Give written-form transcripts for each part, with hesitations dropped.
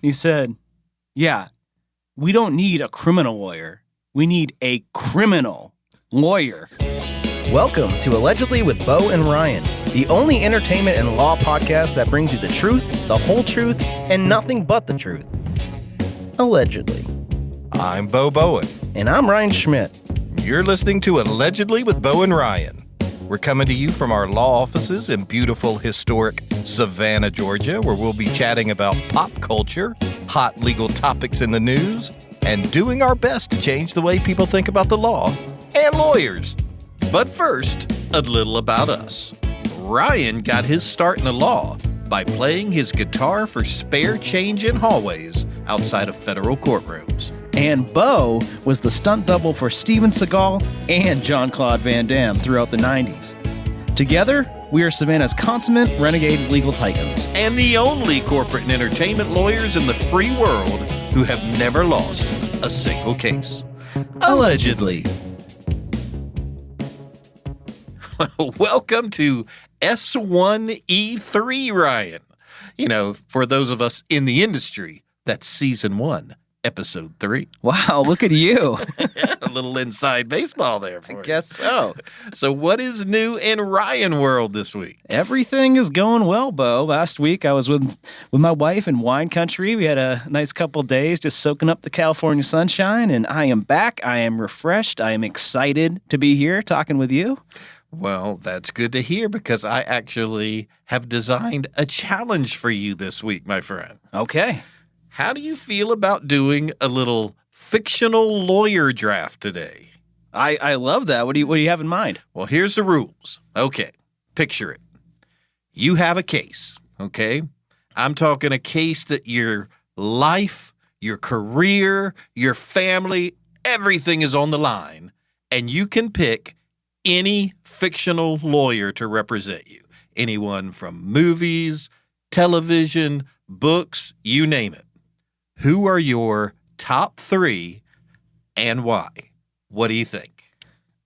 He said, yeah, we don't need a criminal lawyer. We need a criminal lawyer. Welcome to Allegedly with Bo and Ryan, the only entertainment and law podcast that brings you the truth, the whole truth, and nothing but the truth. Allegedly. I'm Bo Bowen. And I'm Ryan Schmidt. You're listening to Allegedly with Bo and Ryan. We're coming to you from our law offices in beautiful, historic Savannah, Georgia, where we'll be chatting about pop culture, hot legal topics in the news, and doing our best to change the way people think about the law and lawyers. But first, a little about us. Ryan got his start in the law by playing his guitar for spare change in hallways outside of federal courtrooms. And Bo was the stunt double for Steven Seagal and Jean-Claude Van Damme throughout the 90s. Together, we are Savannah's consummate renegade legal titans. And the only corporate and entertainment lawyers in the free world who have never lost a single case. Allegedly. Welcome to S1E3, Ryan. You know, for those of us in the industry, that's season 1. Episode 3. Wow, look at you. A little inside baseball there for you. I guess so. So what is new in Ryan world this week? Everything is going well, Bo. Last week I was with my wife in wine country. We had a nice couple days just soaking up the California sunshine, and I am back. I am refreshed. I am excited to be here talking with you. Well, that's good to hear because I actually have designed a challenge for you this week, my friend. Okay. How do you feel about doing a little fictional lawyer draft today? I love that. What do you have in mind? Well, here's the rules. Okay, picture it. You have a case, okay? I'm talking a case that your life, your career, your family, everything is on the line, and you can pick any fictional lawyer to represent you. Anyone from movies, television, books, you name it. Who are your top 3 and why? What do you think?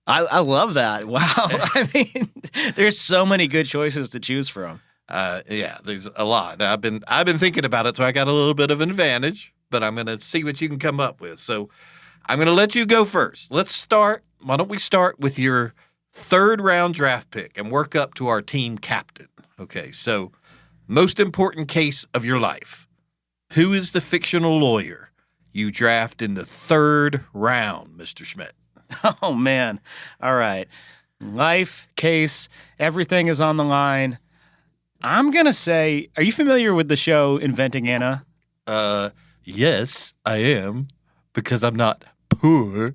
I love that. Wow. I mean, there's so many good choices to choose from. Yeah, there's a lot. I've been thinking about it, so I got a little bit of an advantage, but I'm going to see what you can come up with. So I'm going to let you go first. Let's start. Why don't we start with your 3rd round draft pick and work up to our team captain? Okay, so most important case of your life. Who is the fictional lawyer you draft in the 3rd round, Mr. Schmidt? Oh, man. All right. Life, case, everything is on the line. I'm going to say, are you familiar with the show Inventing Anna? Yes, I am, because I'm not poor.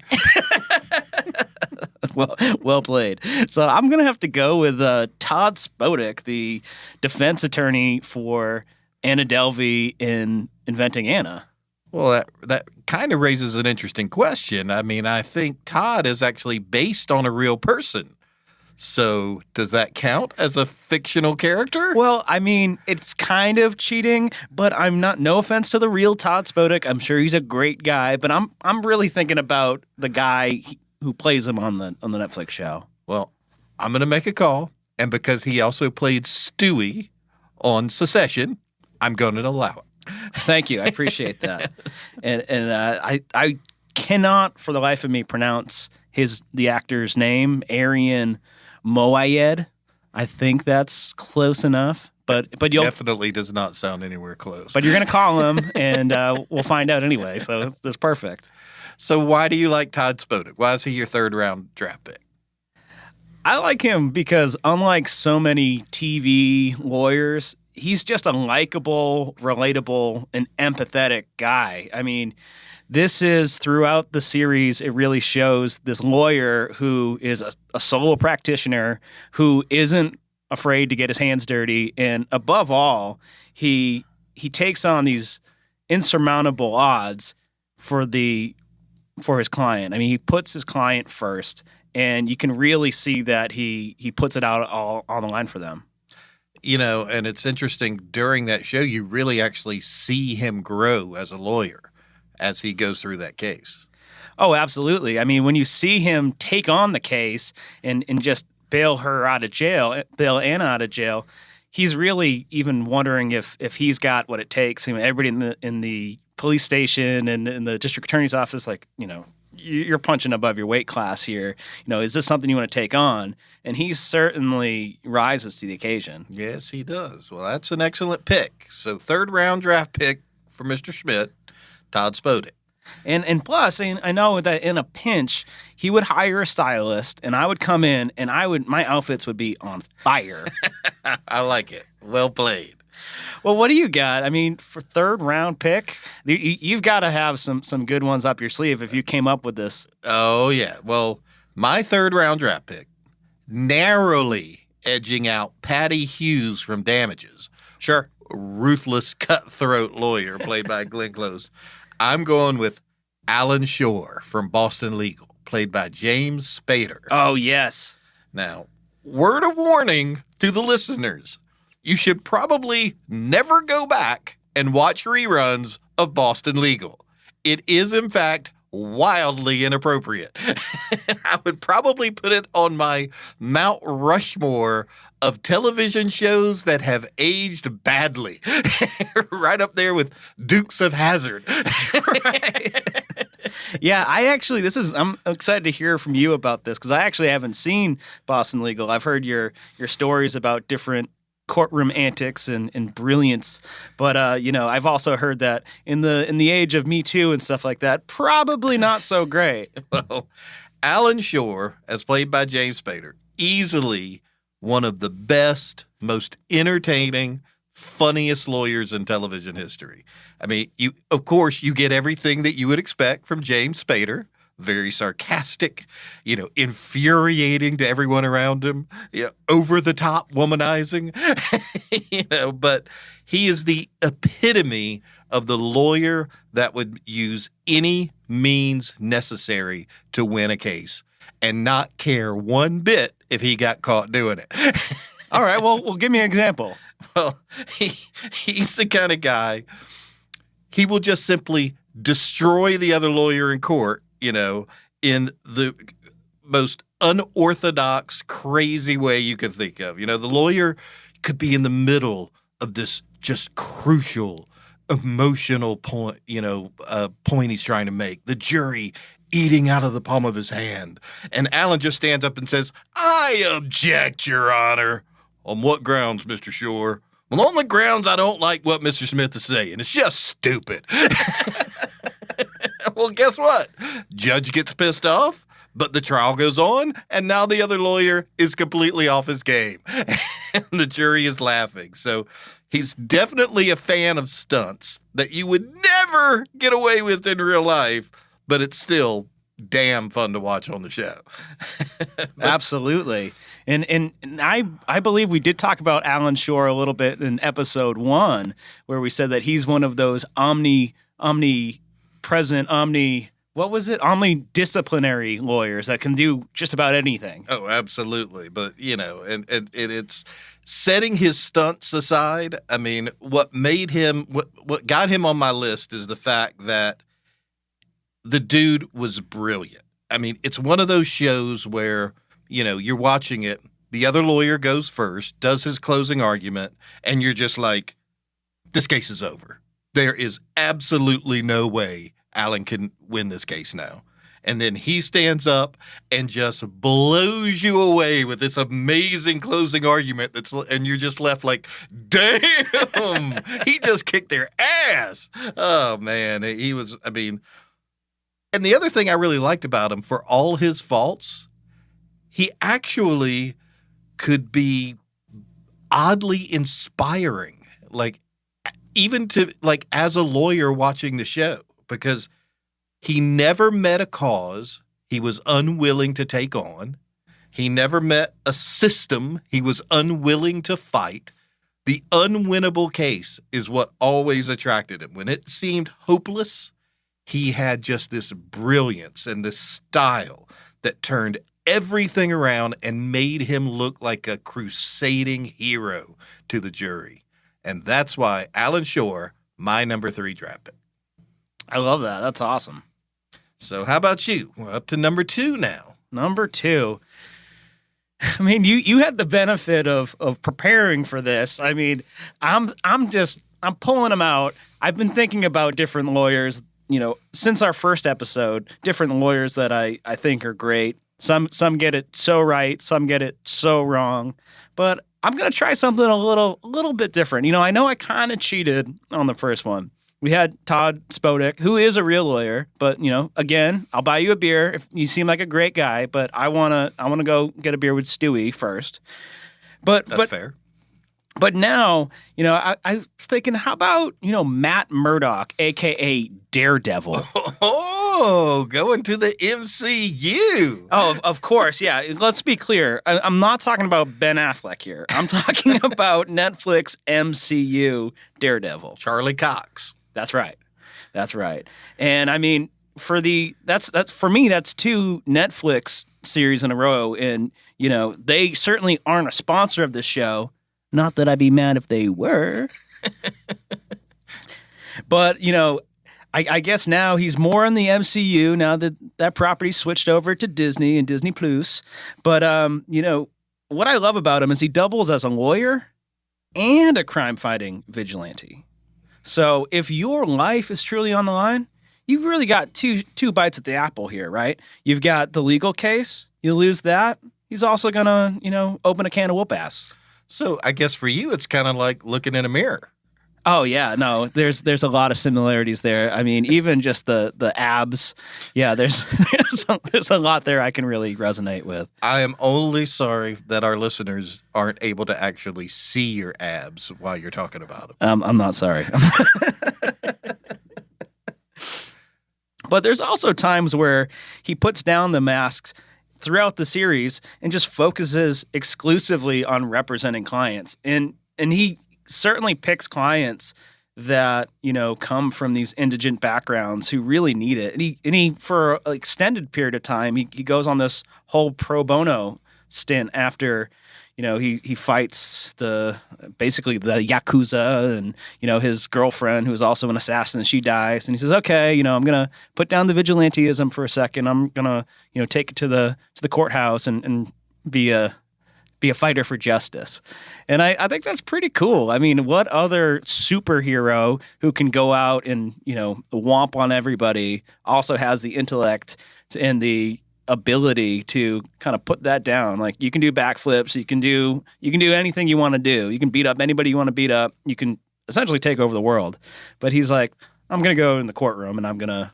Well played. So I'm going to have to go with Todd Spodek, the defense attorney for Anna Delvey in Inventing Anna. Well, that kind of raises an interesting question. I mean, I think Todd is actually based on a real person. So does that count as a fictional character? Well, I mean, it's kind of cheating, but I'm not, no offense to the real Todd Spodek. I'm sure he's a great guy, but I'm really thinking about the guy who plays him on the Netflix show. Well, I'm going to make a call, and because he also played Stewie on Succession, I'm going to allow it. Thank you. I appreciate that. And I cannot for the life of me pronounce the actor's name, Arian Moayed. I think that's close enough. But you'll definitely does not sound anywhere close. But you're going to call him, and we'll find out anyway. So that's perfect. So why do you like Todd Spodek? Why is he your 3rd round draft pick? I like him because unlike so many TV lawyers, he's just a likable, relatable, and empathetic guy. I mean, this is throughout the series, it really shows this lawyer who is a solo practitioner who isn't afraid to get his hands dirty. And above all, he takes on these insurmountable odds for his client. I mean, he puts his client first, and you can really see that he puts it out all on the line for them. You know, and it's interesting, during that show, you really actually see him grow as a lawyer as he goes through that case. Oh, absolutely. I mean, when you see him take on the case and just bail Anna out of jail, he's really even wondering if he's got what it takes. I mean, everybody in the police station and in the district attorney's office, like, you're punching above your weight class here. Is this something you want to take on? And he certainly rises to the occasion. Yes, he does. Well, that's an excellent pick. So 3rd round draft pick for Mr. Schmidt, Todd Spodek. And plus, I know that in a pinch, he would hire a stylist, and I would come in, and my outfits would be on fire. I like it. Well played. Well, what do you got? I mean, for 3rd round pick, you've got to have some good ones up your sleeve if you came up with this. Oh, yeah. Well, my 3rd round draft pick, narrowly edging out Patty Hughes from Damages. Sure. Ruthless cutthroat lawyer played by Glenn Close. I'm going with Alan Shore from Boston Legal, played by James Spader. Oh, yes. Now, word of warning to the listeners. You should probably never go back and watch reruns of Boston Legal. It is, in fact, wildly inappropriate. I would probably put it on my Mount Rushmore of television shows that have aged badly. Right up there with Dukes of Hazzard. Right. Yeah, I'm excited to hear from you about this because I actually haven't seen Boston Legal. I've heard your stories about different courtroom antics and brilliance, but I've also heard that in the age of Me Too and stuff like that, probably not so great. Well, Alan Shore, as played by James Spader, easily one of the best, most entertaining, funniest lawyers in television history. I mean, you get everything that you would expect from James Spader. Very sarcastic, infuriating to everyone around him, over the top womanizing, but he is the epitome of the lawyer that would use any means necessary to win a case and not care one bit if he got caught doing it. All right, well, give me an example. Well, he's the kind of guy, he will just simply destroy the other lawyer in court, in the most unorthodox, crazy way you could think of. The lawyer could be in the middle of this just crucial, emotional point, point he's trying to make. The jury eating out of the palm of his hand. And Alan just stands up and says, "I object, Your Honor." "On what grounds, Mr. Shore?" "Well, on the grounds I don't like what Mr. Smith is saying. It's just stupid." Well, guess what? Judge gets pissed off, but the trial goes on, and now the other lawyer is completely off his game. And the jury is laughing. So he's definitely a fan of stunts that you would never get away with in real life, but it's still damn fun to watch on the show. Absolutely. And I believe we did talk about Alan Shore a little bit in episode 1, where we said that he's one of those omnidisciplinary lawyers that can do just about anything. Oh, absolutely. But, and it's setting his stunts aside. I mean, what got him on my list is the fact that the dude was brilliant. I mean, it's one of those shows where, you're watching it, the other lawyer goes first, does his closing argument, and you're just like, this case is over. There is absolutely no way Alan can win this case now. And then he stands up and just blows you away with this amazing closing argument and you're just left like, damn, he just kicked their ass. Oh, man. And the other thing I really liked about him, for all his faults, he actually could be oddly inspiring. Like, even to as a lawyer watching the show, because he never met a cause he was unwilling to take on. He never met a system he was unwilling to fight. The unwinnable case is what always attracted him. When it seemed hopeless, he had just this brilliance and this style that turned everything around and made him look like a crusading hero to the jury. And that's why Alan Shore, my number 3 draft pick. I love that. That's awesome. So how about you? We're up to number 2 now. Number 2. I mean, you had the benefit of preparing for this. I mean, I'm pulling them out. I've been thinking about different lawyers, since our first episode, different lawyers that I think are great. Some get it so right, some get it so wrong. But I'm gonna try something a little bit different. I know I kind of cheated on the first one. We had Todd Spodek, who is a real lawyer, but again, I'll buy you a beer if you seem like a great guy. But I wanna go get a beer with Stewie first. That's fair. But now, I was thinking, how about Matt Murdock, aka Daredevil? Oh, going to the MCU. Oh, of course, yeah. Let's be clear. I'm not talking about Ben Affleck here. I'm talking about Netflix MCU Daredevil. Charlie Cox. That's right. And I mean, for me, that's two Netflix series in a row, and they certainly aren't a sponsor of this show. Not that I'd be mad if they were. But I guess now he's more in the MCU now that property switched over to Disney and Disney Plus. But what I love about him is he doubles as a lawyer and a crime-fighting vigilante. So if your life is truly on the line, you've really got two bites at the apple here, right? You've got the legal case. You lose that, he's also gonna, open a can of whoop ass. So I guess for you, it's kind of like looking in a mirror. Oh yeah, no, there's a lot of similarities there. I mean, even just the abs. Yeah, there's a lot there I can really resonate with. I am only sorry that our listeners aren't able to actually see your abs while you're talking about them. I'm not sorry. But there's also times where he puts down the masks throughout the series and just focuses exclusively on representing clients. And he certainly picks clients that, come from these indigent backgrounds who really need it. And he for an extended period of time, he goes on this whole pro bono stint after, he fights basically the Yakuza and, his girlfriend, who's also an assassin, she dies. And he says, okay, I'm going to put down the vigilantism for a second. I'm going to, take it to the courthouse and be a fighter for justice. And I think that's pretty cool. I mean, what other superhero who can go out and, womp on everybody also has the intellect and the ability to kind of put that down? Like, you can do backflips, you can do anything you want to do. You can beat up anybody you want to beat up. You can essentially take over the world. But he's like, I'm going to go in the courtroom and I'm going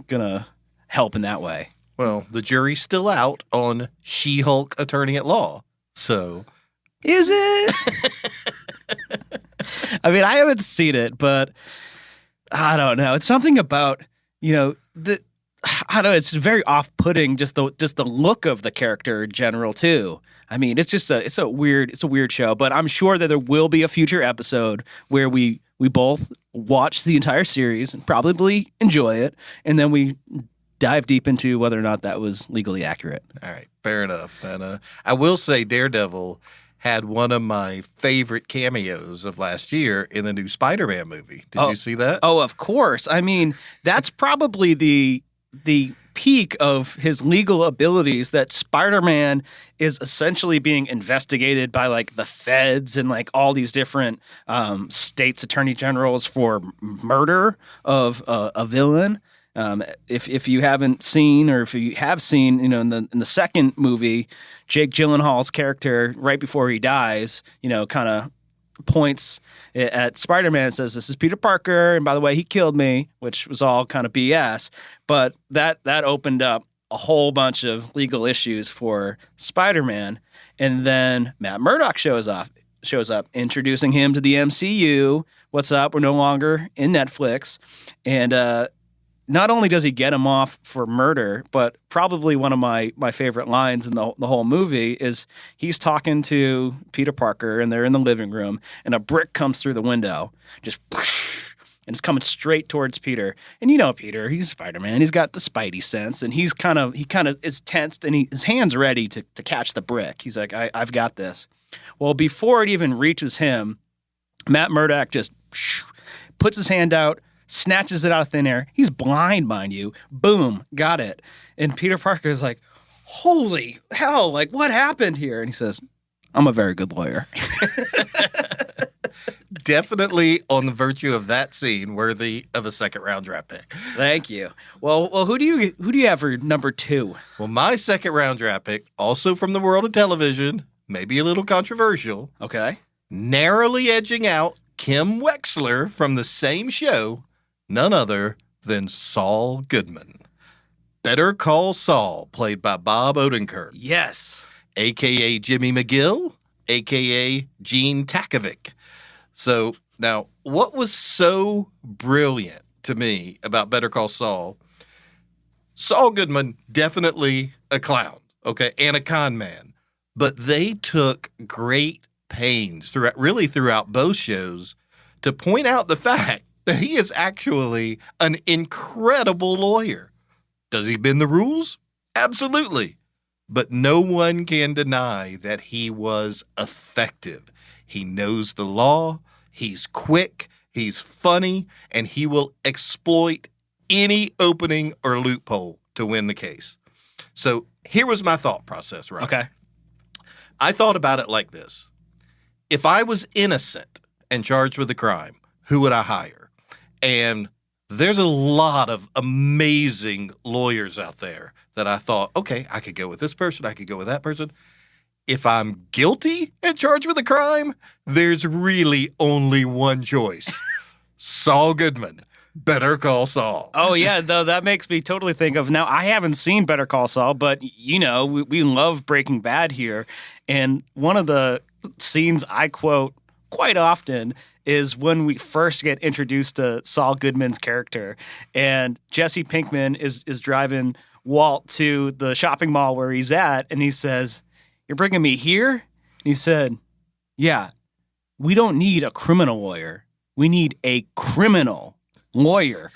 to help in that way. Well, the jury's still out on She-Hulk Attorney at Law. So, is it? I mean, I haven't seen it, but I don't know. It's something about, I don't know. It's very off-putting. Just the look of the character in general too. I mean, it's a weird show. But I'm sure that there will be a future episode where we both watch the entire series and probably enjoy it, and then we dive deep into whether or not that was legally accurate. All right, fair enough. And I will say, Daredevil had one of my favorite cameos of last year in the new Spider-Man movie. Did you see that? Oh, of course. I mean, that's probably the peak of his legal abilities, that Spider-Man is essentially being investigated by like the feds and like all these different states attorney generals for murder of a villain. If you haven't seen, or if you have seen, in the second movie, Jake Gyllenhaal's character right before he dies, kind of points at Spider-Man and says, "This is Peter Parker, and by the way, he killed me," which was all kind of BS. But that opened up a whole bunch of legal issues for Spider-Man. And then Matt Murdock shows up, introducing him to the MCU. What's up? We're no longer in Netflix. And not only does he get him off for murder, but probably one of my favorite lines in the whole movie is he's talking to Peter Parker, and they're in the living room, and a brick comes through the window, just and it's coming straight towards Peter. And Peter, he's Spider-Man. He's got the Spidey sense, and he kind of is tensed, and his hand's ready to catch the brick. He's like, I've got this. Well, before it even reaches him, Matt Murdock just puts his hand out, snatches it out of thin air. He's blind, mind you. Boom, got it. And Peter Parker is like, holy hell, like what happened here? And he says, I'm a very good lawyer. Definitely on the virtue of that scene, worthy of a second round draft pick. Thank you. Well, who do you have for number 2? Well, my second round draft pick, also from the world of television, maybe a little controversial, Okay. narrowly edging out Kim Wexler from the same show, none other than Saul Goodman. Better Call Saul, played by Bob Odenkirk, Yes. a.k.a. Jimmy McGill, a.k.a. Gene Takovic. So now, what was so brilliant to me about Better Call Saul, Saul Goodman, definitely a clown, okay, and a con man, but they took great pains throughout both shows to point out the fact that he is actually an incredible lawyer. Does he bend the rules? Absolutely. But no one can deny that he was effective. He knows the law, he's quick, he's funny, and he will exploit any opening or loophole to win the case. So here was my thought process, right? Okay. I thought about it like this. If I was innocent and charged with a crime, who would I hire? And there's a lot of amazing lawyers out there that I thought, okay, I could go with this person, I could go with that person. If I'm guilty and charged with a crime, there's really only one choice. Saul Goodman. Better Call Saul. Oh, yeah, though that makes me totally think of, now I haven't seen Better Call Saul, but, you know, we love Breaking Bad here. And one of the scenes I quote quite often is when we first get introduced to Saul Goodman's character. And Jesse Pinkman is driving Walt to the shopping mall where he's at, and he says, "You're bringing me here?" And he said, "Yeah, we don't need a criminal lawyer. We need a criminal lawyer."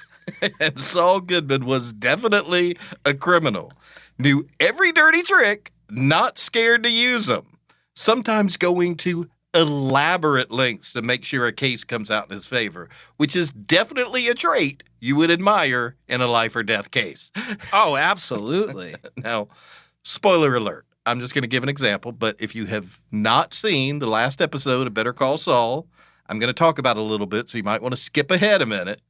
And Saul Goodman was definitely a criminal. Knew every dirty trick, not scared to use them. Sometimes going to elaborate lengths to make sure a case comes out in his favor, which is definitely a trait you would admire in a life or death case. Oh, absolutely. Now, spoiler alert. I'm just going to give an example, but if you have not seen the last episode of Better Call Saul, I'm going to talk about it a little bit, so you might want to skip ahead a minute.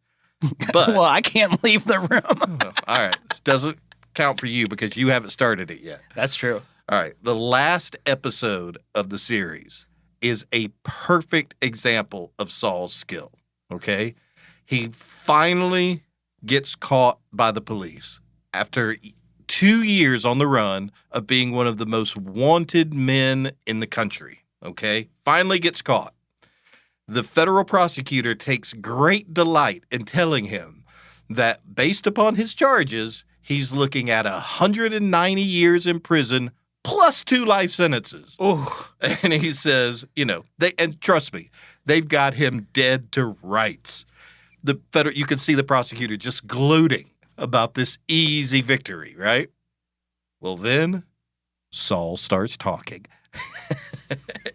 But Well, I can't leave the room. all right, this doesn't count for you because you haven't started it yet. That's true. All right, the last episode of the series is a perfect example of Saul's skill, okay? He finally gets caught by the police after 2 years on the run of being one of the most wanted men in the country, okay? Finally gets caught. The federal prosecutor takes great delight in telling him that based upon his charges, he's looking at 190 years in prison plus 2 life sentences. Oh, And he says, and trust me, they've got him dead to rights. You can see the prosecutor just gloating about this easy victory, right? Well, then Saul starts talking.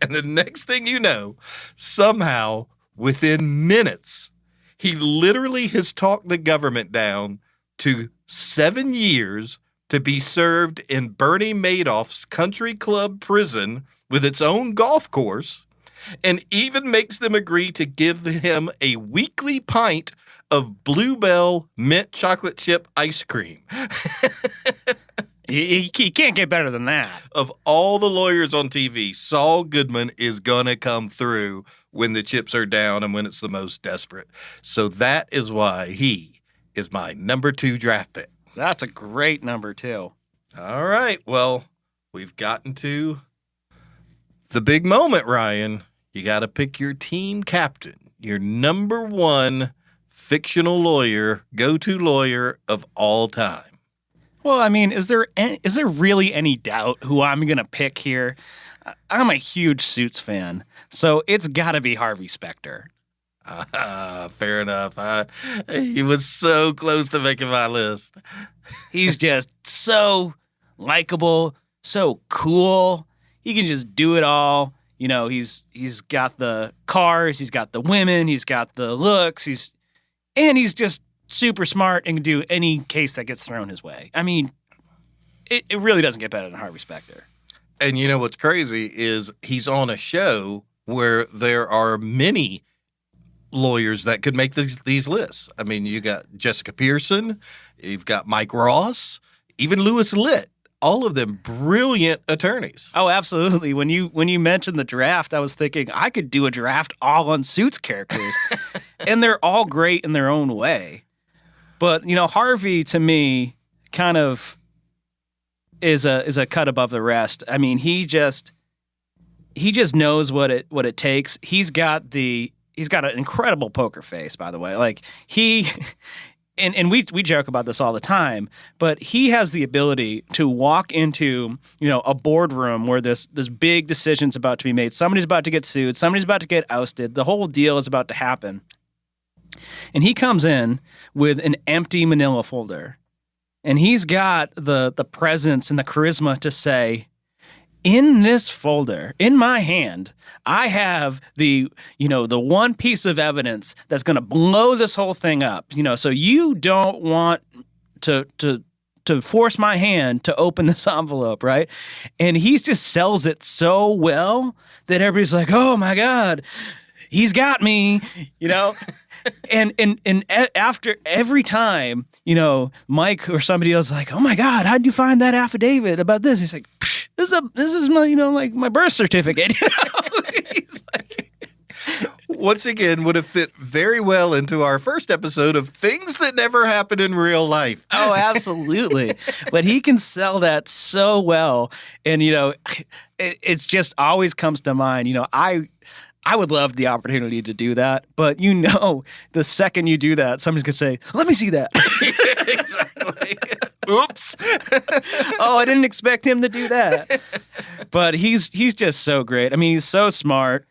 And the next thing you know, somehow within minutes, he literally has talked the government down to 7 years to be served in Bernie Madoff's country club prison with its own golf course, and even makes them agree to give him a weekly pint of Bluebell mint chocolate chip ice cream. he can't get better than that. Of all the lawyers on TV, Saul Goodman is going to come through when the chips are down and when it's the most desperate. So that is why he is my number 2 draft pick. That's a great number 2. All right. Well, we've gotten to the big moment, Ryan. You got to pick your team captain, your number 1 fictional lawyer, go-to lawyer of all time. Well, I mean, is there really any doubt who I'm going to pick here? I'm a huge Suits fan, so it's got to be Harvey Specter. Fair enough. He was so close to making my list. He's just so likable, so cool. He can just do it all. You know, he's got the cars, he's got the women, he's got the looks, he's just super smart and can do any case that gets thrown his way. I mean, it really doesn't get better than Harvey Specter. And you know what's crazy is he's on a show where there are many lawyers that could make these lists. I mean, you got Jessica Pearson, you've got Mike Ross, even Louis Litt. All of them brilliant attorneys. Oh, absolutely. When you mentioned the draft, I was thinking I could do a draft all on Suits characters. And they're all great in their own way. But, Harvey, to me, kind of is a cut above the rest. I mean, he just knows what it takes. He's got an incredible poker face, by the way. Like he and we joke about this all the time, but he has the ability to walk into, a boardroom where this big decision's about to be made. Somebody's about to get sued, somebody's about to get ousted. The whole deal is about to happen. And he comes in with an empty manila folder. And he's got the presence and the charisma to say, in this folder, in my hand, I have the one piece of evidence that's going to blow this whole thing up. So you don't want to force my hand to open this envelope, right? And he just sells it so well that everybody's like, oh my God, he's got me, And after every time, Mike or somebody else is like, oh my God, how'd you find that affidavit about this? He's like, this is my, my birth certificate. He's like, once again, would have fit very well into our first episode of things that never happen in real life. Oh, absolutely. But he can sell that so well. And, it's just always comes to mind, I would love the opportunity to do that, but the second you do that, somebody's going to say, let me see that. Exactly. Oops. Oh, I didn't expect him to do that. But he's just so great. I mean, he's so smart.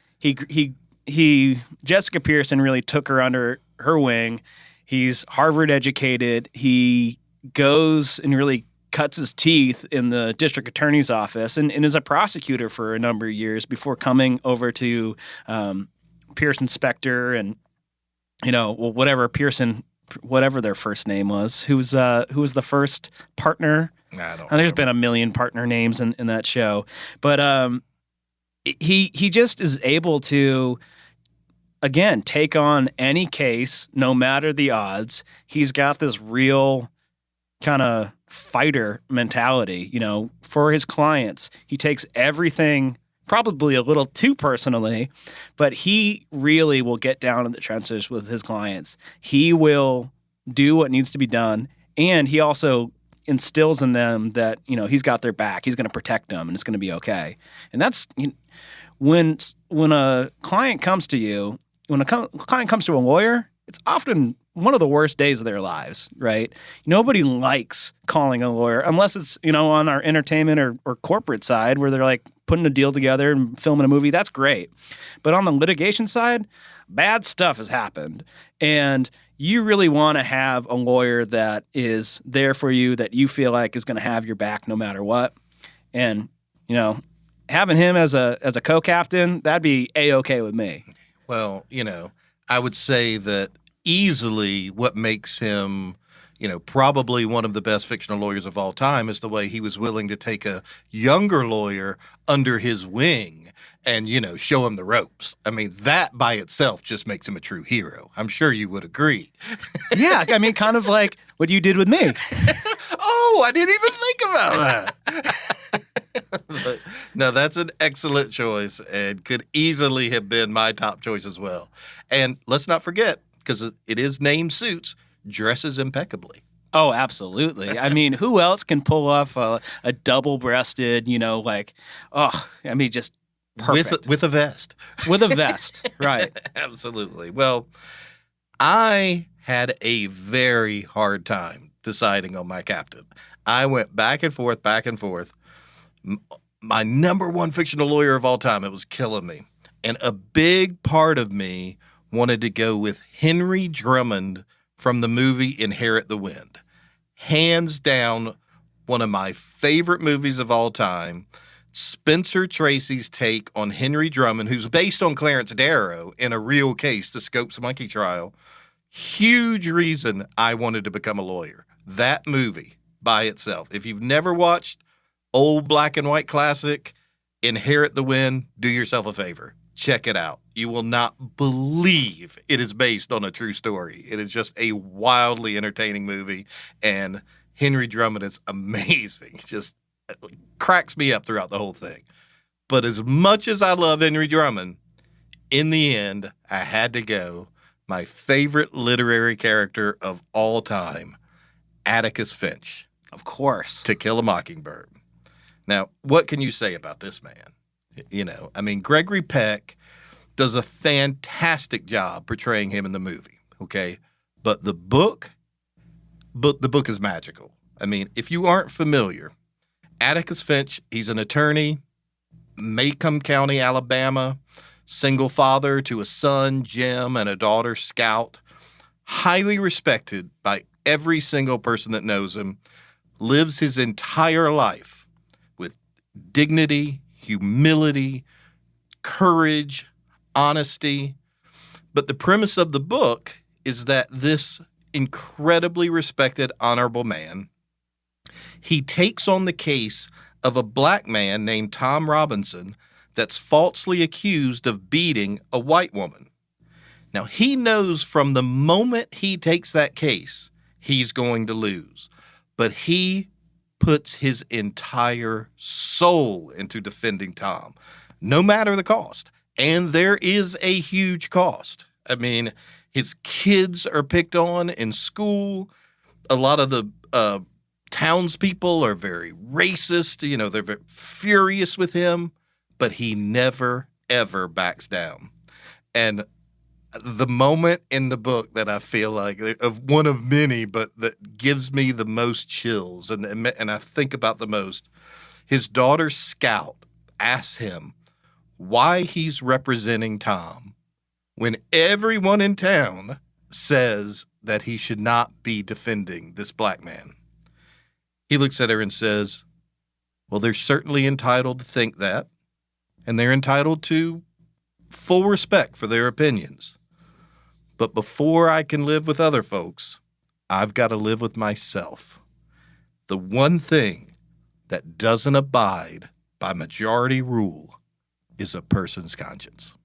Jessica Pearson really took her under her wing. He's Harvard educated. He goes and really cuts his teeth in the district attorney's office and is a prosecutor for a number of years before coming over to Pearson Specter and, whatever their first name was. Who was the first partner? I don't know. There's been a million partner names in that show. But he just is able to, again, take on any case, no matter the odds. He's got this real kind of fighter mentality, for his clients. He takes everything probably a little too personally, but he really will get down in the trenches with his clients. He will do what needs to be done, and he also instills in them that, he's got their back. He's going to protect them, and it's going to be okay. And that's when a client comes to you, when a client comes to a lawyer, it's often one of the worst days of their lives, right? Nobody likes calling a lawyer unless it's, on our entertainment or corporate side where they're like putting a deal together and filming a movie. That's great. But on the litigation side, bad stuff has happened. And you really want to have a lawyer that is there for you, that you feel like is going to have your back no matter what. And, having him as a co-captain, that'd be A-okay with me. Well, I would say that easily what makes him, probably one of the best fictional lawyers of all time is the way he was willing to take a younger lawyer under his wing and, show him the ropes. I mean, that by itself just makes him a true hero. I'm sure you would agree. Yeah, I mean, kind of like what you did with me. Oh, I didn't even think about that. But, no, that's an excellent choice and could easily have been my top choice as well. And let's not forget, because it is named Suits, dresses impeccably. Oh, absolutely. I mean, who else can pull off a double-breasted, just perfect. With a vest. With a vest, right. Absolutely. Well, I had a very hard time deciding on my captain. I went back and forth. My number one fictional lawyer of all time, it was killing me. And a big part of me wanted to go with Henry Drummond from the movie Inherit the Wind. Hands down, one of my favorite movies of all time. Spencer Tracy's take on Henry Drummond, who's based on Clarence Darrow in a real case, the Scopes Monkey trial. Huge reason I wanted to become a lawyer. That movie, by itself. If you've never watched old black and white classic, Inherit the Wind, do yourself a favor. Check it out. You will not believe it is based on a true story. It is just a wildly entertaining movie, and Henry Drummond is amazing. Just cracks me up throughout the whole thing. But as much as I love Henry Drummond, in the end, I had to go my favorite literary character of all time, Atticus Finch. Of course. To Kill a Mockingbird. Now, what can you say about this man? Gregory Peck does a fantastic job portraying him in the movie, okay? But the book is magical. If you aren't familiar, Atticus Finch, he's an attorney, Macomb County, Alabama, single father to a son, Jim, and a daughter, Scout, highly respected by every single person that knows him, lives his entire life with dignity, humility, courage, honesty. But the premise of the book is that this incredibly respected, honorable man, he takes on the case of a black man named Tom Robinson that's falsely accused of beating a white woman. Now, he knows from the moment he takes that case, he's going to lose. But he puts his entire soul into defending Tom, no matter the cost. And there is a huge cost. His kids are picked on in school. A lot of the townspeople are very racist. They're very furious with him. But he never, ever backs down. And the moment in the book that I feel like, of one of many, but that gives me the most chills and I think about the most, his daughter Scout asks him why he's representing Tom when everyone in town says that he should not be defending this black man. He looks at her and says, well, they're certainly entitled to think that, and they're entitled to full respect for their opinions. But before I can live with other folks, I've got to live with myself. The one thing that doesn't abide by majority rule is a person's conscience.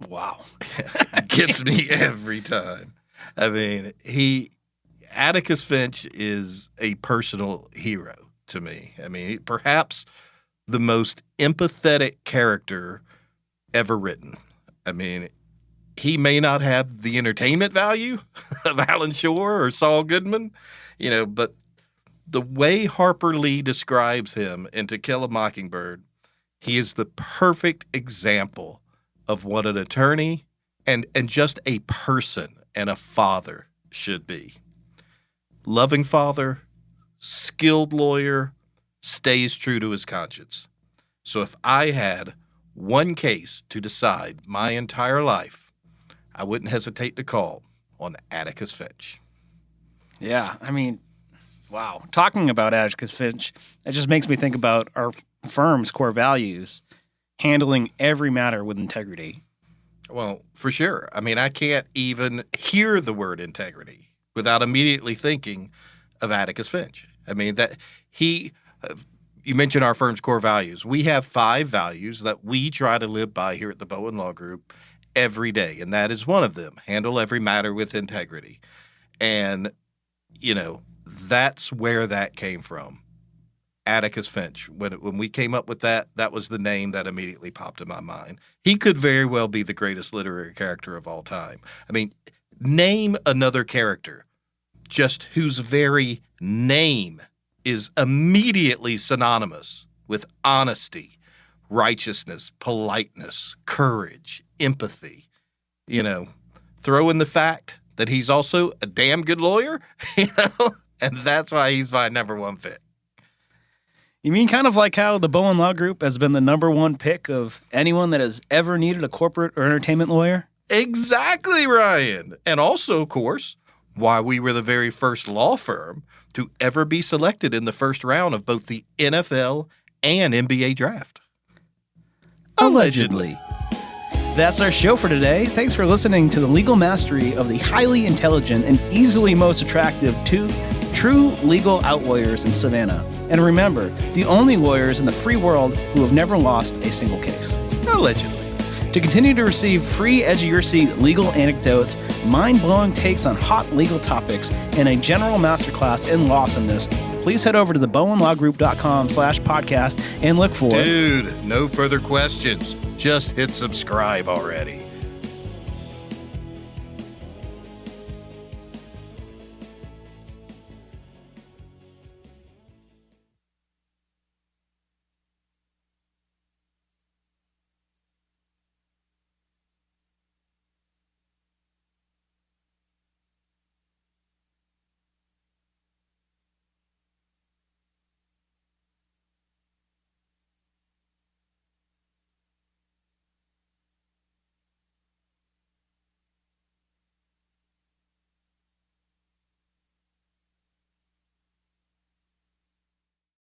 Wow. It gets me every time. Atticus Finch is a personal hero to me. Perhaps the most empathetic character ever written. He may not have the entertainment value of Alan Shore or Saul Goodman, but the way Harper Lee describes him in To Kill a Mockingbird, he is the perfect example of what an attorney and just a person and a father should be. Loving father, skilled lawyer, stays true to his conscience. So if I had one case to decide my entire life, I wouldn't hesitate to call on Atticus Finch. Yeah, wow. Talking about Atticus Finch, it just makes me think about our firm's core values, handling every matter with integrity. Well, for sure. I can't even hear the word integrity without immediately thinking of Atticus Finch. You mentioned our firm's core values. We have 5 values that we try to live by here at the Bowen Law Group every day, and that is one of them. Handle every matter with integrity. And, that's where that came from. Atticus Finch. When we came up with that, that was the name that immediately popped in my mind. He could very well be the greatest literary character of all time. Name another character just whose very name is immediately synonymous with honesty, righteousness, politeness, courage, empathy. Throw in the fact that he's also a damn good lawyer, and that's why he's my number one pick. You mean kind of like how the Bowen Law Group has been the number one pick of anyone that has ever needed a corporate or entertainment lawyer? Exactly, Ryan. And also, of course, why we were the very first law firm to ever be selected in the first round of both the NFL and NBA draft. Allegedly. That's our show for today. Thanks for listening to the legal mastery of the highly intelligent and easily most attractive to true legal outlawyers in Savannah. And remember, the only lawyers in the free world who have never lost a single case. Allegedly. To continue to receive free edge-of-your-seat legal anecdotes, mind-blowing takes on hot legal topics, and a general masterclass in awesomeness, please head over to the bowenlawgroup.com/podcast and look for... Dude, no further questions. Just hit subscribe already.